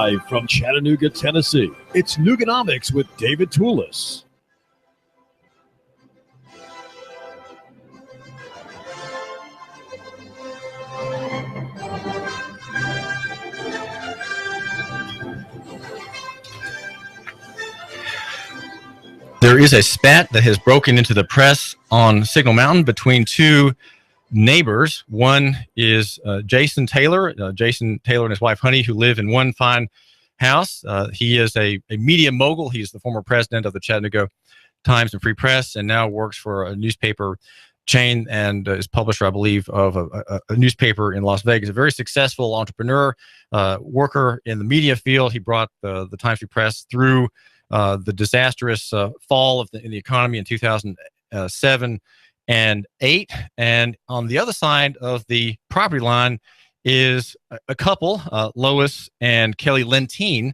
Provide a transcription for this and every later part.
Live from Chattanooga, Tennessee, it's Nuganomics with David Tulis. There is a spat that has broken into the press on Signal Mountain between two neighbors. One is Jason Taylor and his wife Honey, who live in one fine house. He is a media mogul. He's the former president of the Chattanooga Times and Free Press, and now works for a newspaper chain and is publisher, I believe, of a newspaper in Las Vegas. A very successful entrepreneur, worker in the media field. He brought the Times Free Press through the disastrous fall in the economy in 2007 and 8. And on the other side of the property line is a couple, Lois and Kelli Lentine.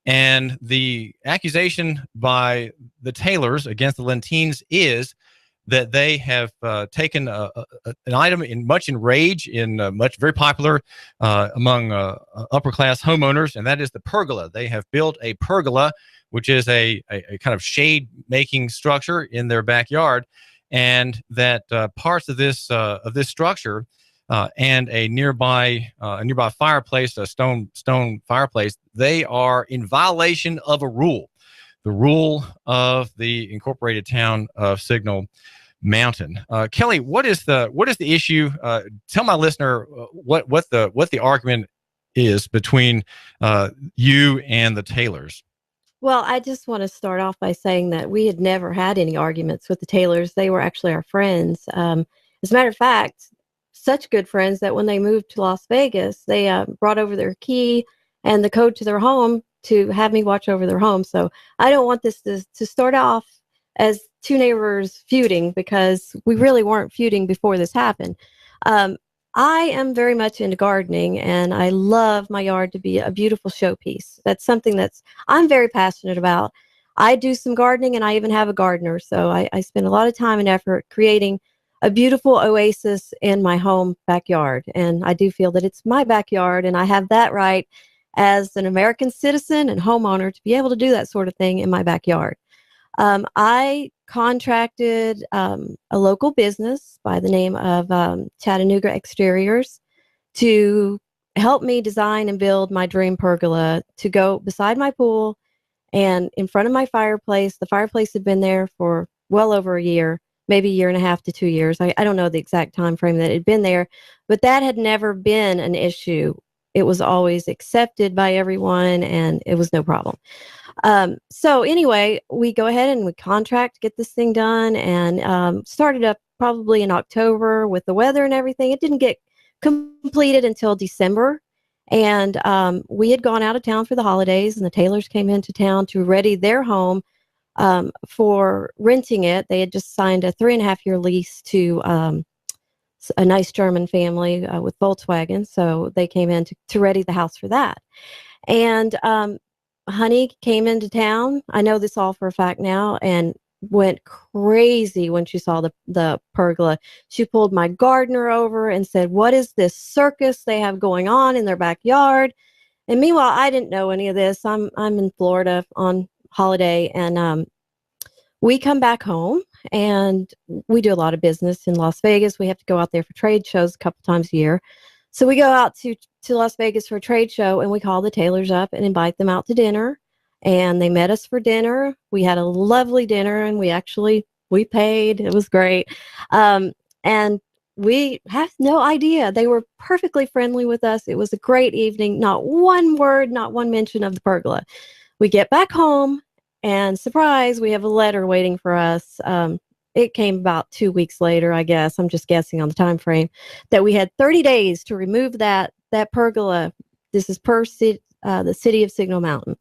And the accusation by the Taylors against the Lentines is that they have taken an item much in rage, very popular among upper class homeowners, and that is the pergola. They have built a pergola, which is a kind of shade making structure in their backyard, and that parts of this structure and a nearby fireplace, a stone fireplace, they are in violation of a rule, the rule of the incorporated town of Signal Mountain. Kelli, what is the issue? Tell my listener what the argument is between you and the Taylors. Well, I just want to start off by saying that we had never had any arguments with the Taylors. They were actually our friends. As a matter of fact, such good friends that when they moved to Las Vegas, they brought over their key and the code to their home to have me watch over their home. So I don't want this to start off as two neighbors feuding, because we really weren't feuding before this happened. I am very much into gardening, and I love my yard to be a beautiful showpiece. That's something I'm very passionate about. I do some gardening, and I even have a gardener. So I spend a lot of time and effort creating a beautiful oasis in my home backyard. And I do feel that it's my backyard, and I have that right as an American citizen and homeowner to be able to do that sort of thing in my backyard. I contracted a local business by the name of Chattanooga Exteriors to help me design and build my dream pergola to go beside my pool and in front of my fireplace. The fireplace had been there for well over a year, maybe a year and a half to 2 years. I don't know the exact time frame that it had been there, but that had never been an issue. It was always accepted by everyone, and it was no problem. So anyway, we go ahead and we contract to get this thing done, and started up probably in October with the weather and everything. It didn't get completed until December, and we had gone out of town for the holidays, and the Taylors came into town to ready their home for renting it. They had just signed a 3.5-year lease to a nice German family with Volkswagen, so they came in to ready the house for that. And Honey came into town. I know this all for a fact now, and went crazy when she saw the pergola. She pulled my gardener over and said, "What is this circus they have going on in their backyard?" And meanwhile, I didn't know any of this. I'm in Florida on holiday, and we come back home, and we do a lot of business in Las Vegas. We have to go out there for trade shows a couple times a year. So we go out to Las Vegas for a trade show, and we call the Taylors up and invite them out to dinner. And they met us for dinner. We had a lovely dinner, and we paid. It was great. And we have no idea. They were perfectly friendly with us. It was a great evening. Not one word, not one mention of the pergola. We get back home, and surprise, we have a letter waiting for us. It came about 2 weeks later, I guess. I'm just guessing on the time frame, that we had 30 days to remove that pergola. This is per the city of Signal Mountain.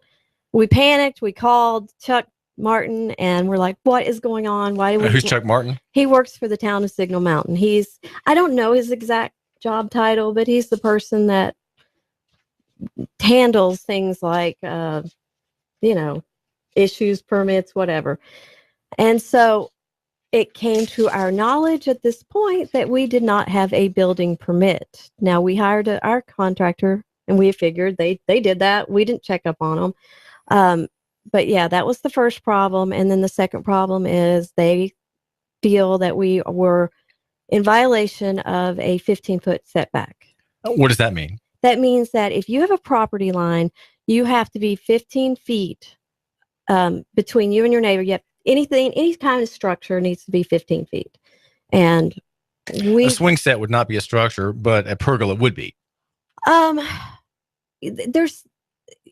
We panicked. We called Chuck Martin, and we're like, "What is going on? Why do we?" Who's Chuck Martin? He works for the town of Signal Mountain. I don't know his exact job title, but he's the person that handles things like, issues, permits, whatever. And so it came to our knowledge at this point that we did not have a building permit. Now, we hired our contractor, And we figured they did that. We didn't check up on them. But yeah, that was the first problem. And then the second problem is they feel that we were in violation of a 15-foot setback. What does that mean? That means that if you have a property line, you have to be 15 feet between you and your neighbor. You have any kind of structure needs to be 15 feet. And a swing set would not be a structure, but a pergola would be.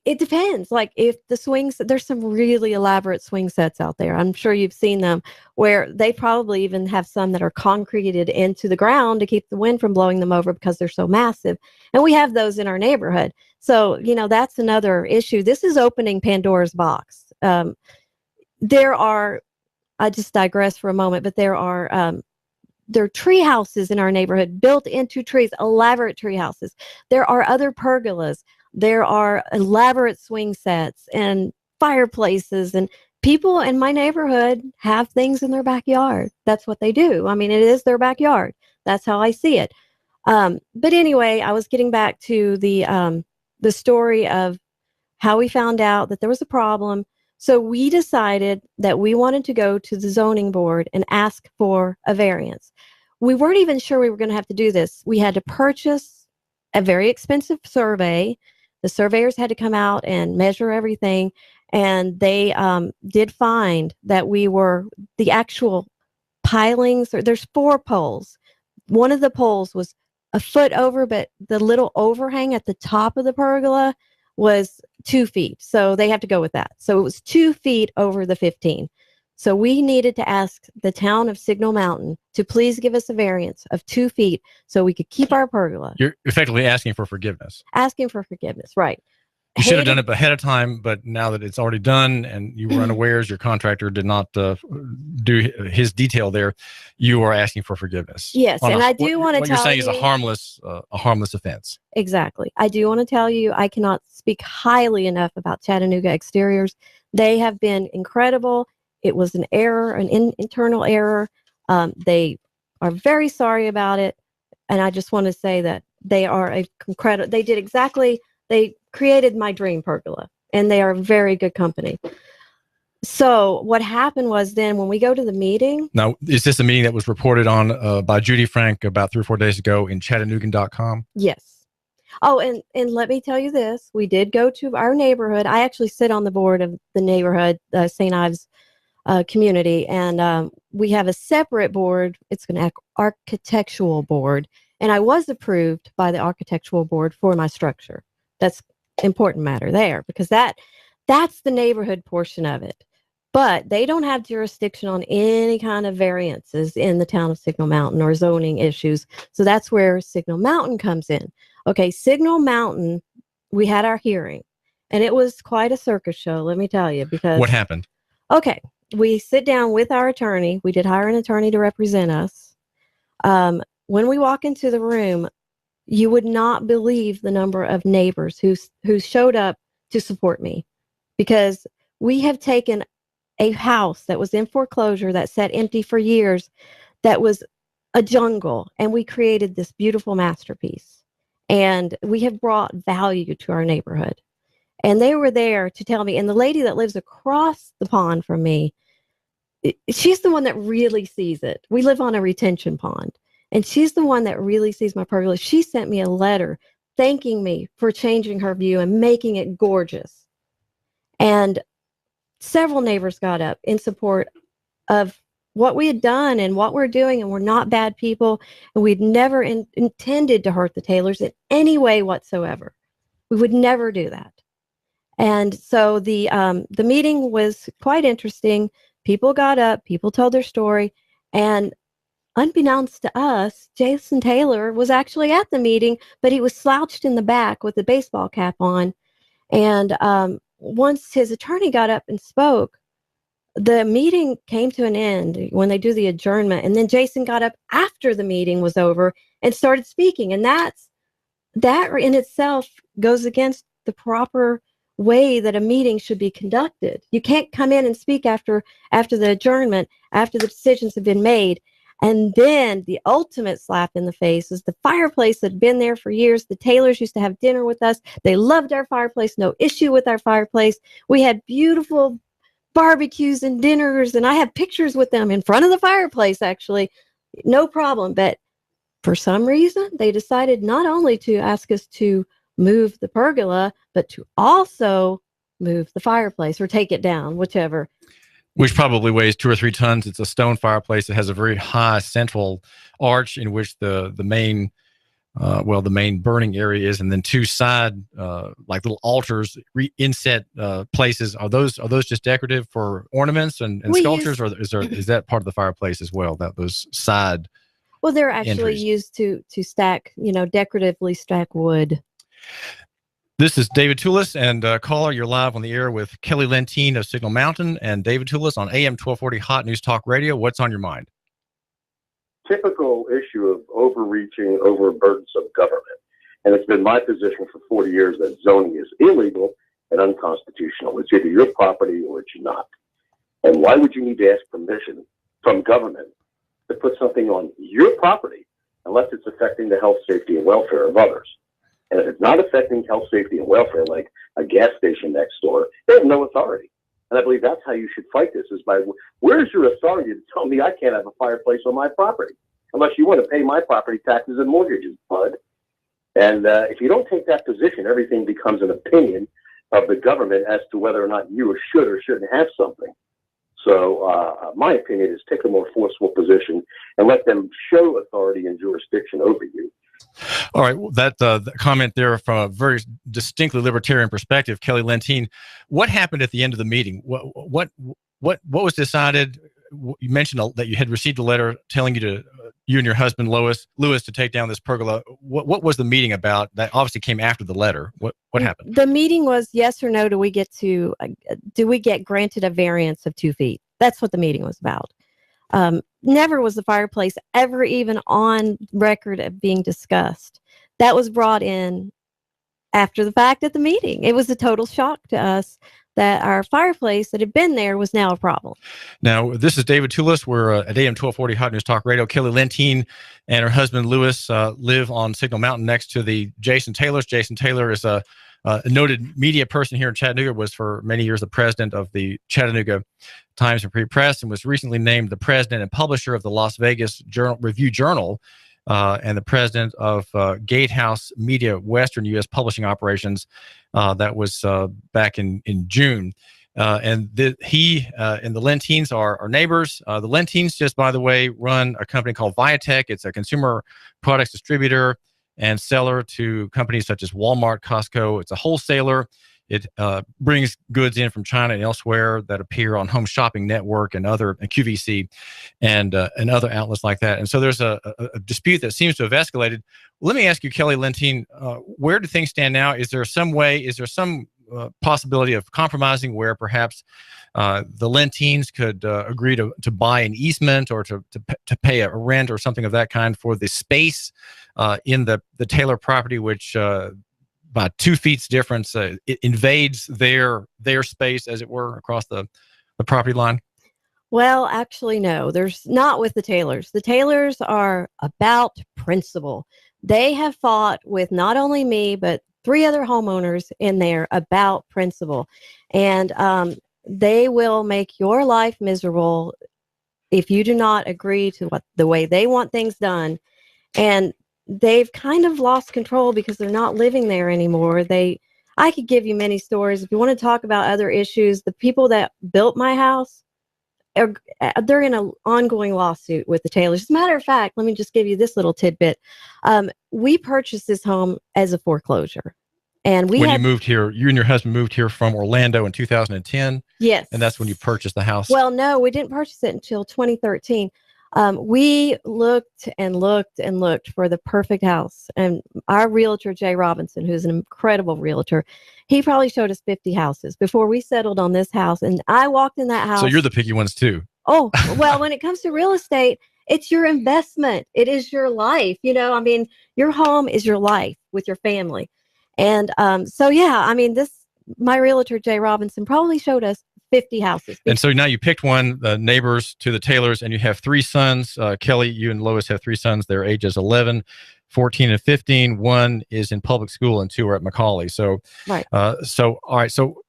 It depends. Like if there's some really elaborate swing sets out there. I'm sure you've seen them where they probably even have some that are concreted into the ground to keep the wind from blowing them over because they're so massive. And we have those in our neighborhood. So, that's another issue. This is opening Pandora's box. I just digress for a moment, but there are tree houses in our neighborhood built into trees, elaborate tree houses. There are other pergolas. There are elaborate swing sets and fireplaces, and people in my neighborhood have things in their backyard. That's what they do. I mean, it is their backyard. That's how I see it. But anyway, I was getting back to the story of how we found out that there was a problem. So we decided that we wanted to go to the zoning board and ask for a variance. We weren't even sure we were going to have to do this. We had to purchase a very expensive survey. The surveyors had to come out and measure everything. And they did find that we were the actual pilings. There's 4 poles. One of the poles was a foot over, but the little overhang at the top of the pergola was 2 feet. So they have to go with that. So it was 2 feet over the 15. So we needed to ask the town of Signal Mountain to please give us a variance of 2 feet so we could keep our pergola. You're effectively asking for forgiveness. Asking for forgiveness, right. You should have done it ahead of time, but now that it's already done and you were unawares, your contractor did not do his detail there, you are asking for forgiveness. Yes, and I do want to tell you... What you're saying is a harmless offense. Exactly. I do want to tell you, I cannot speak highly enough about Chattanooga Exteriors. They have been incredible. It was an error, an internal error. They are very sorry about it. And I just want to say that they are incredible. They created my dream pergola, and they are a very good company. So what happened was then when we go to the meeting. Now, is this a meeting that was reported on by Judy Frank about 3 or 4 days ago in Chattanoogan.com? Yes. Oh, and let me tell you this. We did go to our neighborhood. I actually sit on the board of the neighborhood, St. Ives community, and we have a separate board. It's an architectural board, and I was approved by the architectural board for my structure. That's important matter there, because that's the neighborhood portion of it. But they don't have jurisdiction on any kind of variances in the town of Signal Mountain or zoning issues. So that's where Signal Mountain comes in. Okay, Signal Mountain, we had our hearing, and it was quite a circus show, let me tell you. Because what happened? Okay, we sit down with our attorney. We did hire an attorney to represent us. When we walk into the room, you would not believe the number of neighbors who showed up to support me, because we have taken a house that was in foreclosure that sat empty for years, that was a jungle, and we created this beautiful masterpiece. And we have brought value to our neighborhood. And they were there to tell me, and the lady that lives across the pond from me, she's the one that really sees it. We live on a retention pond. And she's the one that really sees my pergola. She sent me a letter thanking me for changing her view and making it gorgeous. And several neighbors got up in support of what we had done and what we're doing, and we're not bad people, and we'd never intended to hurt the Taylors in any way whatsoever. We would never do that. And so the meeting was quite interesting. People got up, people told their story, and unbeknownst to us, Jason Taylor was actually at the meeting, but he was slouched in the back with a baseball cap on. And once his attorney got up and spoke, the meeting came to an end when they do the adjournment. And then Jason got up after the meeting was over and started speaking. And that in itself goes against the proper way that a meeting should be conducted. You can't come in and speak after the adjournment, after the decisions have been made. And then the ultimate slap in the face is the fireplace had been there for years. The Taylors used to have dinner with us. They loved our fireplace, no issue with our fireplace. We had beautiful barbecues and dinners, and I have pictures with them in front of the fireplace, actually. No problem. But for some reason, they decided not only to ask us to move the pergola, but to also move the fireplace or take it down, whichever. Which probably weighs 2 or 3 tons. It's a stone fireplace. It has a very high central arch in which the main the main burning area is, and then 2 side like little altars, inset places. Are those just decorative for ornaments and sculptures, or is that part of the fireplace as well? That those side. Well, they're actually entries. used to stack, decoratively stack wood. This is David Tulis, and caller, you're live on the air with Kelli Lentine of Signal Mountain and David Tulis on AM 1240 Hot News Talk Radio. What's on your mind? Typical issue of overreaching, overburdensome government. And it's been my position for 40 years that zoning is illegal and unconstitutional. It's either your property or it's not. And why would you need to ask permission from government to put something on your property unless it's affecting the health, safety, and welfare of others? And if it's not affecting health, safety, and welfare, like a gas station next door, they have no authority. And I believe that's how you should fight this, is by where's your authority to tell me I can't have a fireplace on my property unless you want to pay my property taxes and mortgages, bud. And if you don't take that position, everything becomes an opinion of the government as to whether or not you should or shouldn't have something. So my opinion is take a more forceful position and let them show authority and jurisdiction over you. All right, that the comment there from a very distinctly libertarian perspective, Kelli Lentine. What happened at the end of the meeting? What was decided? You mentioned that you had received a letter telling you to you and your husband Lewis to take down this pergola. What was the meeting about? That obviously came after the letter. What happened? The meeting was yes or no. Do we get granted a variance of 2 feet? That's what the meeting was about. Never was the fireplace ever even on record of being discussed. That was brought in after the fact at the meeting. It was a total shock to us that our fireplace that had been there was now a problem. Now, this is David Tulis. We're at AM 1240 Hot News Talk Radio. Kelli Lentine and her husband Lewis live on Signal Mountain next to the Jason Taylors. Jason Taylor is a noted media person here in Chattanooga, was for many years the president of the Chattanooga Times and Free Press, and was recently named the president and publisher of the Las Vegas Review-Journal, and the president of Gatehouse Media Western U.S. Publishing Operations. That was back in June. He and the Lentines are neighbors. The Lentines, just by the way, run a company called Viatech. It's a consumer products distributor and seller to companies such as Walmart, Costco. It's a wholesaler. It brings goods in from China and elsewhere that appear on Home Shopping Network and other QVC and other outlets like that. And so there's a dispute that seems to have escalated. Let me ask you, Kelli Lentine, where do things stand now? Is there some possibility of compromising where perhaps the Lentines could agree to buy an easement or to pay a rent or something of that kind for the space in the Taylor property, which by 2 feet's difference, it invades their space, as it were, across the property line? Well, actually, no. There's not with the Taylors. The Taylors are about principle. They have fought with not only me, but 3 other homeowners in there about principle. And they will make your life miserable if you do not agree to the way they want things done. And they've kind of lost control because they're not living there anymore. I could give you many stories. If you want to talk about other issues, the people that built my house, they're in an ongoing lawsuit with the Taylors. As a matter of fact, let me just give you this little tidbit. We purchased this home as a foreclosure. And you moved here, you and your husband moved here from Orlando in 2010? Yes. And that's when you purchased the house? Well, no, we didn't purchase it until 2013. We looked and looked and looked for the perfect house. And our realtor, Jay Robinson, who's an incredible realtor, he probably showed us 50 houses before we settled on this house. And I walked in that house. So you're the picky ones too. Oh, well, when it comes to real estate, it's your investment. It is your life. Your home is your life with your family. And my realtor, Jay Robinson, probably showed us 50 houses. And so now you picked one, the neighbors to the Taylors, and you have 3 sons. Kelli, you and Lois have 3 sons. Their ages 11, 14, and 15. One is in public school, and 2 are at Macaulay. So, Right. All right. So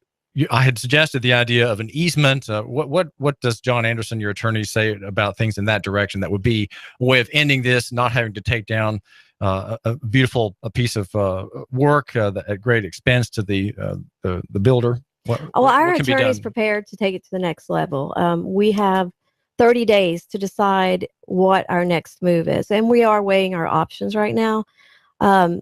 I had suggested the idea of an easement. What does John Anderson, your attorney, say about things in that direction? That would be a way of ending this, not having to take down a beautiful piece of work at great expense to the builder. Our attorney is prepared to take it to the next level. We have 30 days to decide what our next move is, and we are weighing our options right now. But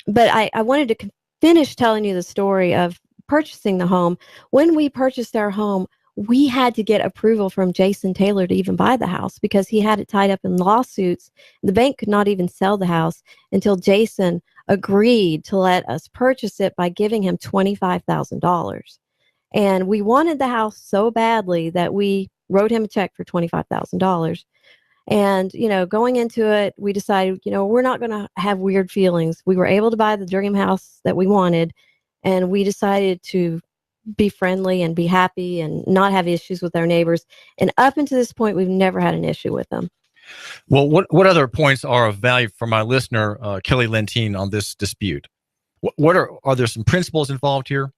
I wanted to finish telling you the story of purchasing the home. When we purchased our home, we had to get approval from Jason Taylor to even buy the house because he had it tied up in lawsuits. The bank could not even sell the house until Jason agreed to let us purchase it by giving him $25,000. And we wanted the house so badly that we wrote him a check for $25,000. And, going into it, we decided, we're not going to have weird feelings. We were able to buy the dream house that we wanted, and we decided to be friendly and be happy and not have issues with our neighbors. And up until this point, we've never had an issue with them. Well, what other points are of value for my listener, Kelli Lentine, on this dispute? What are there some principles involved here?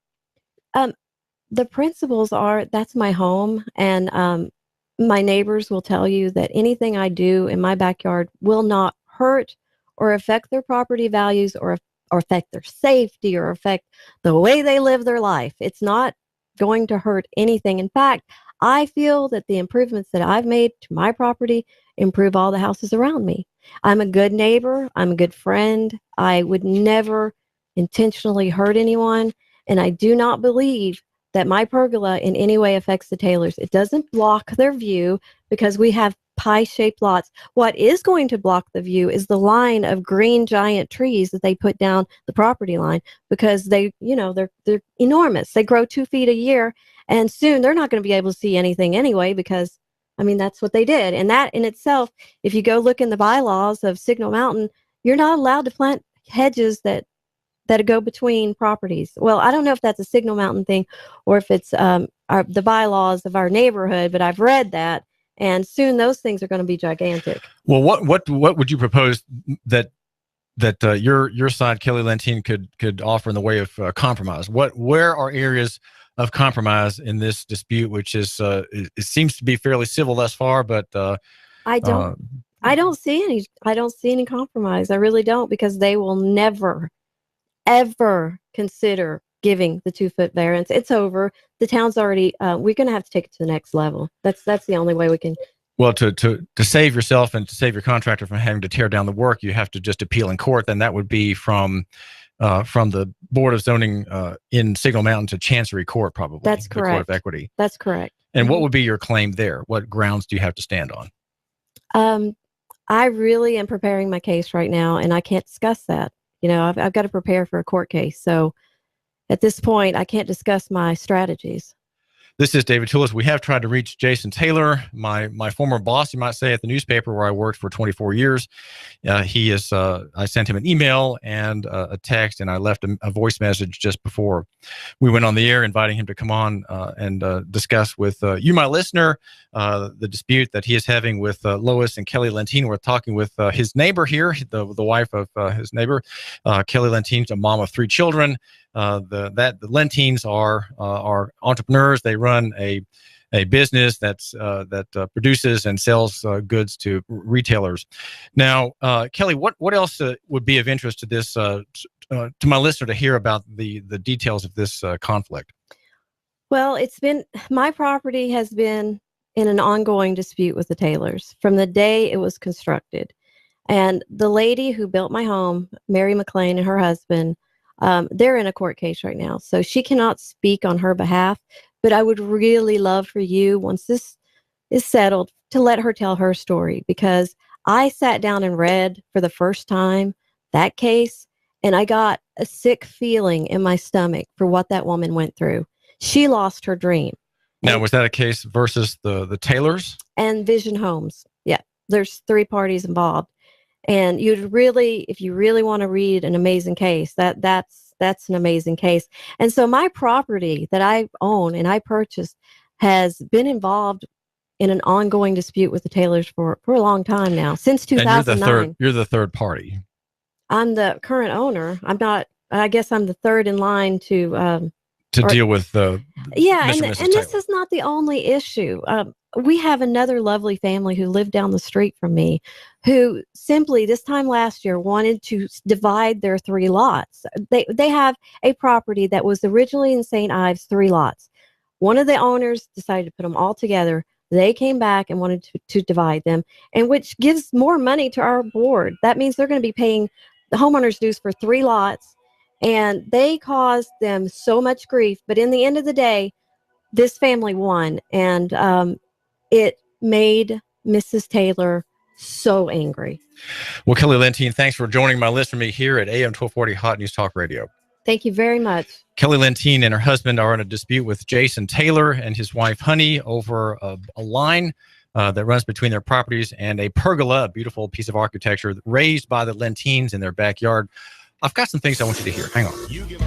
The principles are, that's my home, and my neighbors will tell you that anything I do in my backyard will not hurt or affect their property values or affect their safety or affect the way they live their life. It's not going to hurt anything. In fact, I feel that the improvements that I've made to my property improve all the houses around me. I'm a good neighbor. I'm a good friend. I would never intentionally hurt anyone. And I do not believe that my pergola in any way affects the Taylors. It doesn't block their view because we have pie-shaped lots. What is going to block the view is the line of green giant trees that they put down the property line because they're enormous. They grow 2 feet a year, and soon they're not going to be able to see anything anyway because, that's what they did. And that in itself, if you go look in the bylaws of Signal Mountain, you're not allowed to plant hedges that go between properties. Well, I don't know if that's a Signal Mountain thing or if it's the bylaws of our neighborhood, but I've read that, and soon those things are going to be gigantic. Well, what would you propose that your side, Kelli Lentine, could offer in the way of compromise? Where are areas of compromise in this dispute, which is it seems to be fairly civil thus far, but I don't see any compromise. I really don't, because they will never ever consider giving the 2-foot variance. It's over. The town's already, we're going to have to take it to the next level. That's the only way we can. Well, to save yourself and to save your contractor from having to tear down the work, you have to just appeal in court. Then that would be from the Board of Zoning in Signal Mountain to Chancery Court, probably. That's correct. The Court of Equity. That's correct. And what would be your claim there? What grounds do you have to stand on? I really am preparing my case right now, and I can't discuss that. I've got to prepare for a court case. So at this point, I can't discuss my strategies. This is David Tulis. We have tried to reach Jason Taylor, my former boss, you might say, at the newspaper where I worked for 24 years. I sent him an email and a text, and I left a voice message just before we went on the air, inviting him to come on and discuss with you, my listener, the dispute that he is having with Lois and Kelli Lentine. We're talking with his neighbor here, the wife of his neighbor. Kelli Lentine's a mom of 3 children. The Lentines are entrepreneurs. They run a business that produces and sells goods to retailers. Now, Kelli, what else would be of interest to this to my listener to hear about the details of this conflict? Well, my property has been in an ongoing dispute with the Taylors from the day it was constructed, and the lady who built my home, Mary McLean, and her husband. They're in a court case right now, so she cannot speak on her behalf, but I would really love for you, once this is settled, to let her tell her story, because I sat down and read for the first time that case, and I got a sick feeling in my stomach for what that woman went through. She lost her dream. Now, was that a case versus the Taylors? And Vision Homes. Yeah, there's 3 parties involved. And if you really want to read an amazing case, that's that's an amazing case. And so my property that I own and I purchased has been involved in an ongoing dispute with the Taylors for a long time now, since 2009. And you're the third party. I'm the current owner. I'm not. I guess I'm the third in line to deal with the and this is not the only issue. We have another lovely family who lived down the street from me, who simply this time last year wanted to divide their 3 lots. They have a property that was originally in St. Ives, 3 lots. One of the owners decided to put them all together. They came back and wanted to divide them, and which gives more money to our board. That means they're going to be paying the homeowners dues for 3 lots, and they caused them so much grief. But in the end of the day, this family won, and it made Mrs. Taylor so angry. Well, Kelli Lentine, thanks for joining my list for me here at AM 1240 Hot News Talk Radio. Thank you very much. Kelli Lentine and her husband are in a dispute with Jason Taylor and his wife, Honey, over a line that runs between their properties and a pergola, a beautiful piece of architecture raised by the Lentines in their backyard. I've got some things I want you to hear. Hang on.